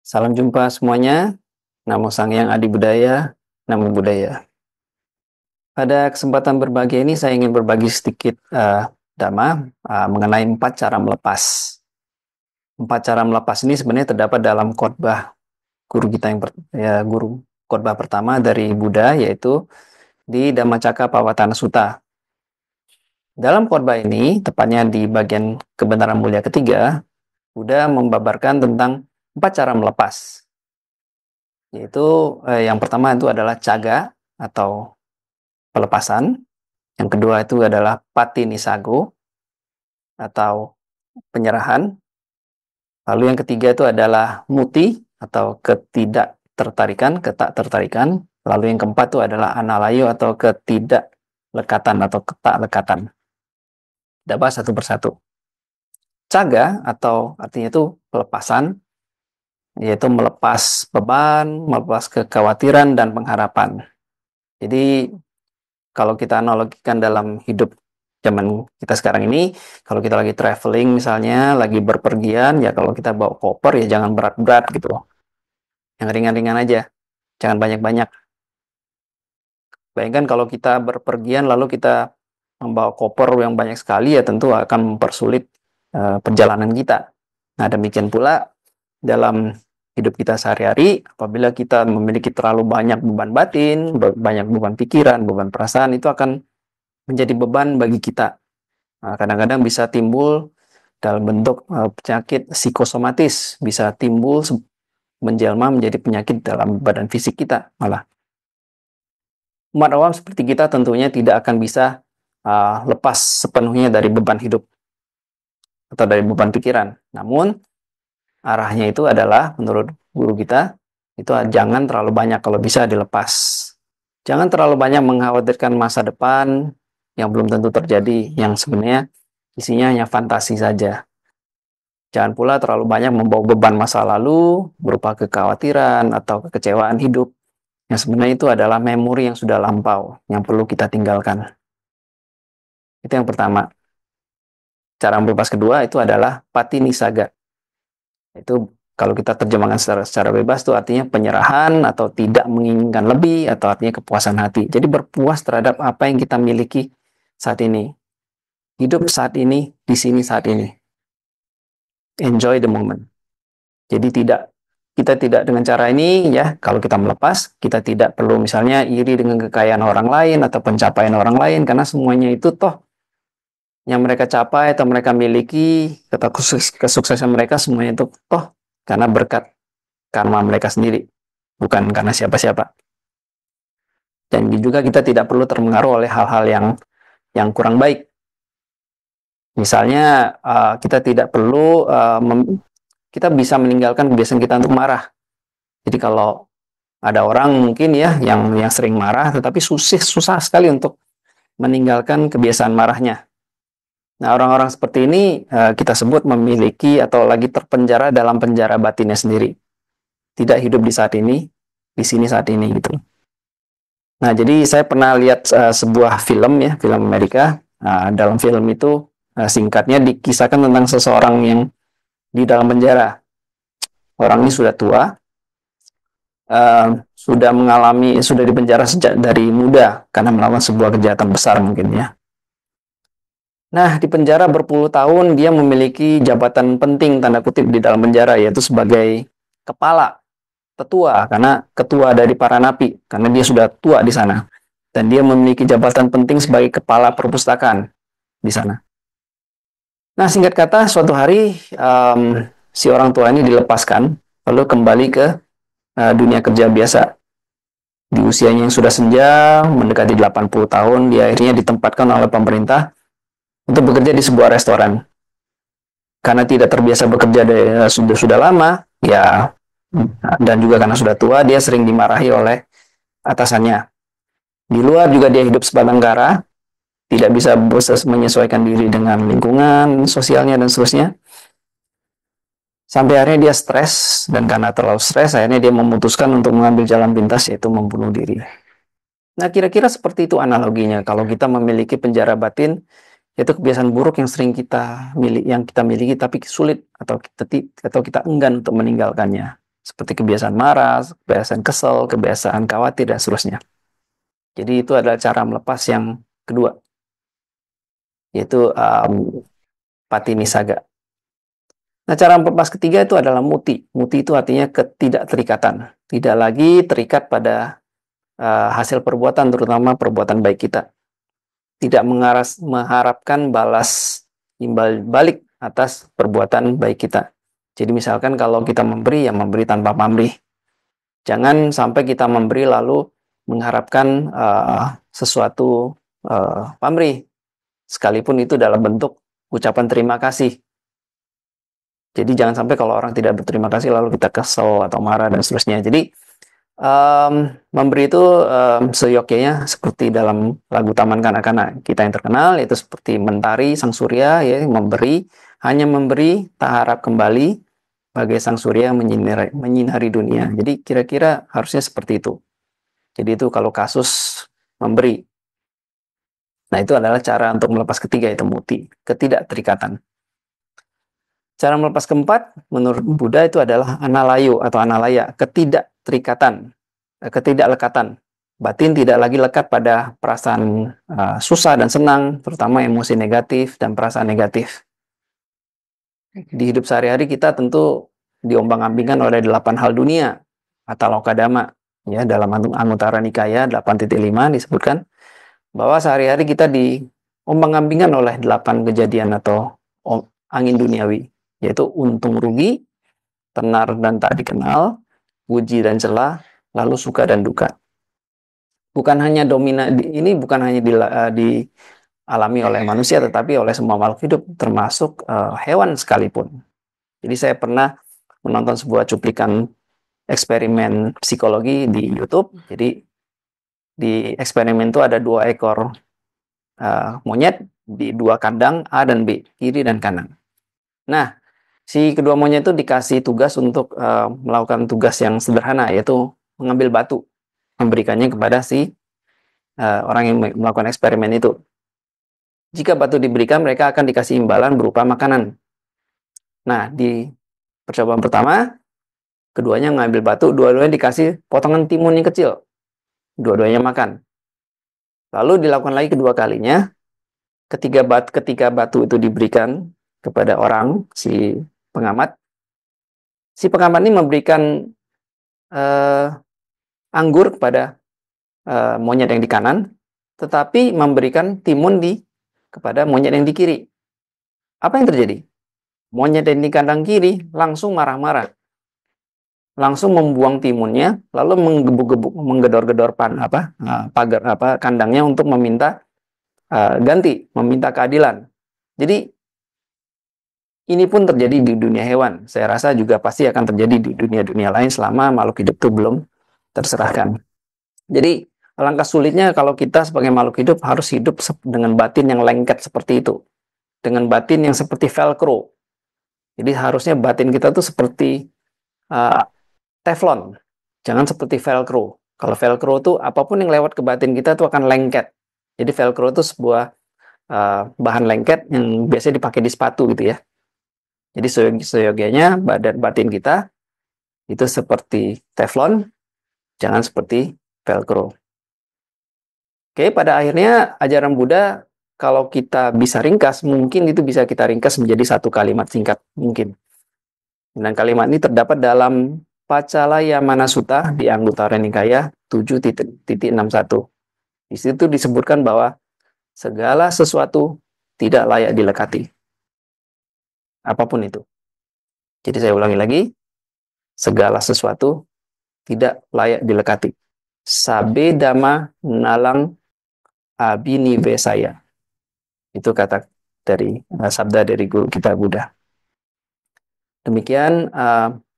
Salam jumpa semuanya. Namo Sangyang Adi Budaya, Namo Buddhaya. Pada kesempatan berbagi ini saya ingin berbagi sedikit dhamma mengenai 4 cara melepas. 4 cara melepas ini sebenarnya terdapat dalam khotbah guru kita guru khotbah pertama dari Buddha, yaitu di Dhammacakkappavattana Sutta. Dalam khotbah ini, tepatnya di bagian kebenaran mulia ketiga, Buddha membabarkan tentang 4 cara melepas. Yaitu yang pertama itu adalah caga atau pelepasan. Yang kedua itu adalah patinisago atau penyerahan. Lalu yang ketiga itu adalah muti atau ketidaktertarikan, ketak-tertarikan. Lalu yang keempat itu adalah analayo atau ketidaklekatan atau ketaklekatan. Dapat satu persatu. Caga atau artinya itu pelepasan, yaitu melepas beban, melepas kekhawatiran dan pengharapan. Jadi kalau kita analogikan dalam hidup zaman kita sekarang ini, kalau kita lagi traveling misalnya, lagi berpergian, ya kalau kita bawa koper ya jangan berat-berat gitu. Yang ringan-ringan aja, jangan banyak-banyak. Bayangkan kalau kita berpergian lalu kita membawa koper yang banyak sekali, ya tentu akan mempersulit perjalanan kita. Nah, demikian pula dalam hidup kita sehari-hari, apabila kita memiliki terlalu banyak beban batin, banyak beban pikiran, beban perasaan, itu akan menjadi beban bagi kita. Nah, kadang-kadang bisa timbul dalam bentuk penyakit psikosomatis, bisa timbul menjelma menjadi penyakit dalam badan fisik kita malah. Umat awam seperti kita tentunya tidak akan bisa lepas sepenuhnya dari beban hidup atau dari beban pikiran. Namun arahnya itu adalah menurut guru kita itu jangan terlalu banyak, kalau bisa dilepas. Jangan terlalu banyak mengkhawatirkan masa depan yang belum tentu terjadi, yang sebenarnya isinya hanya fantasi saja. Jangan pula terlalu banyak membawa beban masa lalu berupa kekhawatiran atau kekecewaan hidup, yang sebenarnya itu adalah memori yang sudah lampau, yang perlu kita tinggalkan. Itu yang pertama. Cara melepas kedua itu adalah patinisaga. Itu kalau kita terjemahkan secara bebas itu artinya penyerahan atau tidak menginginkan lebih, atau artinya kepuasan hati. Jadi berpuas terhadap apa yang kita miliki saat ini. Hidup saat ini, di sini saat ini. Enjoy the moment. Jadi kita tidak dengan cara ini, ya, kalau kita melepas, kita tidak perlu misalnya iri dengan kekayaan orang lain atau pencapaian orang lain, karena semuanya itu toh yang mereka capai atau mereka miliki, atau kesuksesan mereka semuanya itu toh karena berkat karma mereka sendiri, bukan karena siapa-siapa. Dan juga kita tidak perlu terpengaruh oleh hal-hal yang kurang baik. Misalnya kita tidak perlu kita bisa meninggalkan kebiasaan kita untuk marah. Jadi kalau ada orang mungkin ya yang sering marah, tetapi susah sekali untuk meninggalkan kebiasaan marahnya. Nah, orang-orang seperti ini kita sebut memiliki atau lagi terpenjara dalam penjara batinnya sendiri. Tidak hidup di saat ini, di sini saat ini gitu. Nah, jadi saya pernah lihat sebuah film ya, film Amerika. Dalam film itu singkatnya dikisahkan tentang seseorang yang di dalam penjara. Orang ini sudah tua, sudah dipenjara sejak dari muda karena melakukan sebuah kejahatan besar mungkin ya. Nah, di penjara berpuluh tahun dia memiliki jabatan penting tanda kutip di dalam penjara, yaitu sebagai kepala, tetua, karena ketua dari para napi, karena dia sudah tua di sana. Dan dia memiliki jabatan penting sebagai kepala perpustakaan di sana. Nah, singkat kata, suatu hari si orang tua ini dilepaskan, lalu kembali ke dunia kerja biasa. Di usianya yang sudah senja, mendekati 80 tahun, dia akhirnya ditempatkan oleh pemerintah untuk bekerja di sebuah restoran. Karena tidak terbiasa bekerja sudah lama, ya, dan juga karena sudah tua, dia sering dimarahi oleh atasannya. Di luar juga dia hidup sebatang kara, tidak bisa menyesuaikan diri dengan lingkungan sosialnya dan seterusnya. Sampai akhirnya dia stres, dan karena terlalu stres, akhirnya dia memutuskan untuk mengambil jalan pintas, yaitu membunuh diri. Nah, kira-kira seperti itu analoginya. Kalau kita memiliki penjara batin, yaitu kebiasaan buruk yang sering kita miliki tapi sulit atau kita enggan untuk meninggalkannya. seperti kebiasaan marah, kebiasaan kesel, kebiasaan khawatir, dan seterusnya. Jadi itu adalah cara melepas yang kedua, yaitu patinisaga. Nah, cara melepas ketiga itu adalah muti. Muti itu artinya ketidakterikatan. Tidak lagi terikat pada hasil perbuatan, terutama perbuatan baik kita. Tidak mengharapkan balas imbal balik atas perbuatan baik kita. Jadi misalkan kalau kita memberi, ya memberi tanpa pamrih. Jangan sampai kita memberi lalu mengharapkan sesuatu pamrih, sekalipun itu dalam bentuk ucapan terima kasih. Jadi jangan sampai kalau orang tidak berterima kasih lalu kita kesel atau marah dan seterusnya. Jadi memberi itu seyogyanya, seperti dalam lagu Taman Kanak-kanak kita yang terkenal, yaitu seperti Mentari Sang Surya, ya, memberi, hanya memberi, tak harap kembali, bagai sang surya menyinari dunia. Jadi kira-kira harusnya seperti itu. Jadi itu kalau kasus memberi. Nah, itu adalah cara untuk melepas ketiga, itu muti, ketidakterikatan. Cara melepas keempat, menurut Buddha itu adalah analayo atau analaya, ketidakterikatan, ketidaklekatan. Batin tidak lagi lekat pada perasaan susah dan senang, terutama emosi negatif dan perasaan negatif. Di hidup sehari-hari kita tentu diombang-ambingkan oleh 8 hal dunia atau lokadama, ya, dalam Anguttara Nikaya 8.5 disebutkan bahwa sehari-hari kita diombang-ambingkan oleh 8 kejadian atau angin duniawi, yaitu untung rugi, tenar dan tak dikenal, puji dan celah, lalu suka dan duka. Bukan hanya ini bukan hanya dialami oleh manusia, tetapi oleh semua makhluk hidup, termasuk hewan sekalipun. Jadi saya pernah menonton sebuah cuplikan eksperimen psikologi di YouTube. Jadi di eksperimen itu ada 2 ekor monyet di 2 kandang A dan B, kiri dan kanan. Nah, si kedua monyet itu dikasih tugas untuk melakukan tugas yang sederhana, yaitu mengambil batu, memberikannya kepada si orang yang melakukan eksperimen itu. Jika batu diberikan, mereka akan dikasih imbalan berupa makanan. Nah, di percobaan pertama, keduanya ngambil batu, dua-duanya dikasih potongan timun yang kecil. Dua-duanya makan. Lalu dilakukan lagi kedua kalinya, ketika batu itu diberikan kepada orang, si pengamat ini memberikan anggur kepada monyet yang di kanan, tetapi memberikan timun kepada monyet yang di kiri. Apa yang terjadi? Monyet yang di kandang kiri langsung marah-marah, langsung membuang timunnya, lalu menggebuk-gebuk, menggedor-gedor pagar kandangnya untuk meminta ganti, meminta keadilan. Jadi ini pun terjadi di dunia hewan. Saya rasa juga pasti akan terjadi di dunia-dunia lain selama makhluk hidup itu belum terserahkan. Jadi alangkah sulitnya kalau kita sebagai makhluk hidup harus hidup dengan batin yang lengket seperti itu, dengan batin yang seperti velcro. Jadi harusnya batin kita tuh seperti Teflon, jangan seperti velcro. Kalau velcro tuh apapun yang lewat ke batin kita tuh akan lengket. Jadi velcro itu sebuah bahan lengket yang biasanya dipakai di sepatu gitu ya. Jadi seyogyanya batin kita itu seperti Teflon, jangan seperti velcro. Oke, pada akhirnya ajaran Buddha kalau kita bisa ringkas, mungkin itu bisa kita ringkas menjadi 1 kalimat singkat mungkin. Dan kalimat ini terdapat dalam Pacalayamana Sutta di Anguttara Nikaya 7.61. Di situ disebutkan bahwa segala sesuatu tidak layak dilekati. Apapun itu. Jadi saya ulangi lagi. Segala sesuatu tidak layak dilekati. Sabe dhamma nalang abhinivesaya. Itu kata dari sabda dari guru kita Buddha. Demikian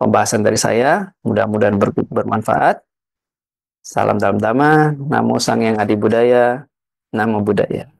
pembahasan dari saya. Mudah-mudahan bermanfaat. Salam dalam Dhamma. Namo Sang Hyang Adi Budaya. Namo Buddhaya.